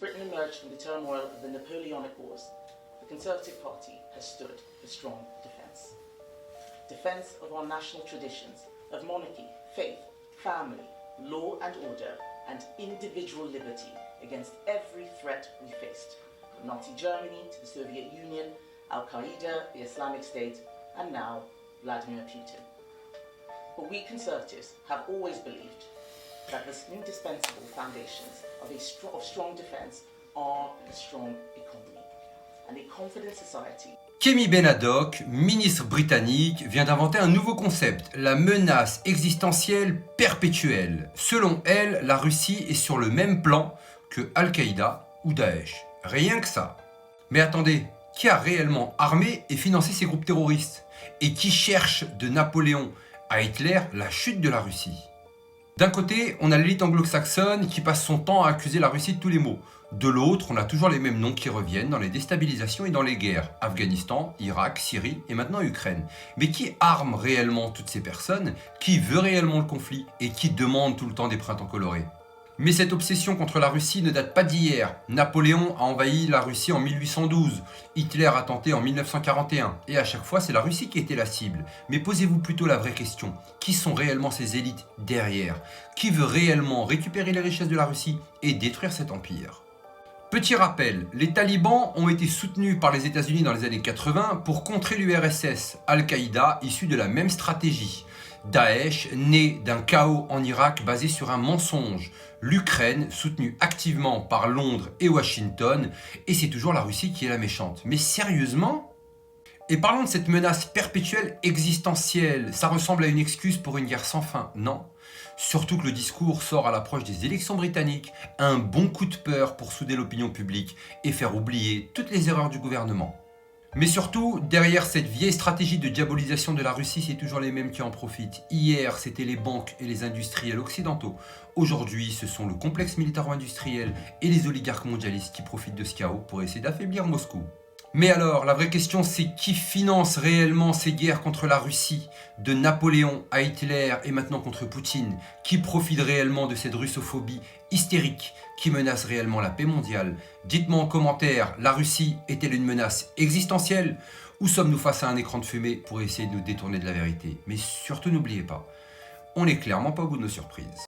Britain emerged from the turmoil of the Napoleonic Wars, the Conservative Party has stood for strong defence. Defence of our national traditions, of monarchy, faith, family, law and order, and individual liberty against every threat we faced, from Nazi Germany to the Soviet Union, Al-Qaeda, the Islamic State, and now Vladimir Putin. But we Conservatives have always believed that the indispensable foundations of strong defence are a strong economy and a confident society. Kemi Ben-Haddock, ministre britannique, vient d'inventer un nouveau concept, la menace existentielle perpétuelle. Selon elle, la Russie est sur le même plan que Al-Qaïda ou Daesh. Rien que ça. Mais attendez, qui a réellement armé et financé ces groupes terroristes? Et qui cherche de Napoléon à Hitler la chute de la Russie? D'un côté, on a l'élite anglo-saxonne qui passe son temps à accuser la Russie de tous les maux. De l'autre, on a toujours les mêmes noms qui reviennent dans les déstabilisations et dans les guerres. Afghanistan, Irak, Syrie et maintenant Ukraine. Mais qui arme réellement toutes ces personnes? Qui veut réellement le conflit? Et qui demande tout le temps des printemps colorés? Mais cette obsession contre la Russie ne date pas d'hier. Napoléon a envahi la Russie en 1812, Hitler a tenté en 1941, et à chaque fois c'est la Russie qui était la cible. Mais posez-vous plutôt la vraie question, qui sont réellement ces élites derrière? Qui veut réellement récupérer les richesses de la Russie et détruire cet empire? Petit rappel, les talibans ont été soutenus par les États-Unis dans les années 80 pour contrer l'URSS, Al-Qaïda issu de la même stratégie. Daesh, né d'un chaos en Irak basé sur un mensonge. L'Ukraine, soutenue activement par Londres et Washington. Et c'est toujours la Russie qui est la méchante. Mais sérieusement? Et parlons de cette menace perpétuelle existentielle. Ça ressemble à une excuse pour une guerre sans fin, non? Surtout que le discours sort à l'approche des élections britanniques. Un bon coup de peur pour souder l'opinion publique et faire oublier toutes les erreurs du gouvernement. Mais surtout, derrière cette vieille stratégie de diabolisation de la Russie, c'est toujours les mêmes qui en profitent. Hier, c'était les banques et les industriels occidentaux. Aujourd'hui, ce sont le complexe militaro-industriel et les oligarques mondialistes qui profitent de ce chaos pour essayer d'affaiblir Moscou. Mais alors, la vraie question, c'est qui finance réellement ces guerres contre la Russie? De Napoléon à Hitler et maintenant contre Poutine. Qui profite réellement de cette russophobie hystérique qui menace réellement la paix mondiale? Dites-moi en commentaire, la Russie est-elle une menace existentielle? Ou sommes-nous face à un écran de fumée pour essayer de nous détourner de la vérité? Mais surtout n'oubliez pas, on n'est clairement pas au bout de nos surprises.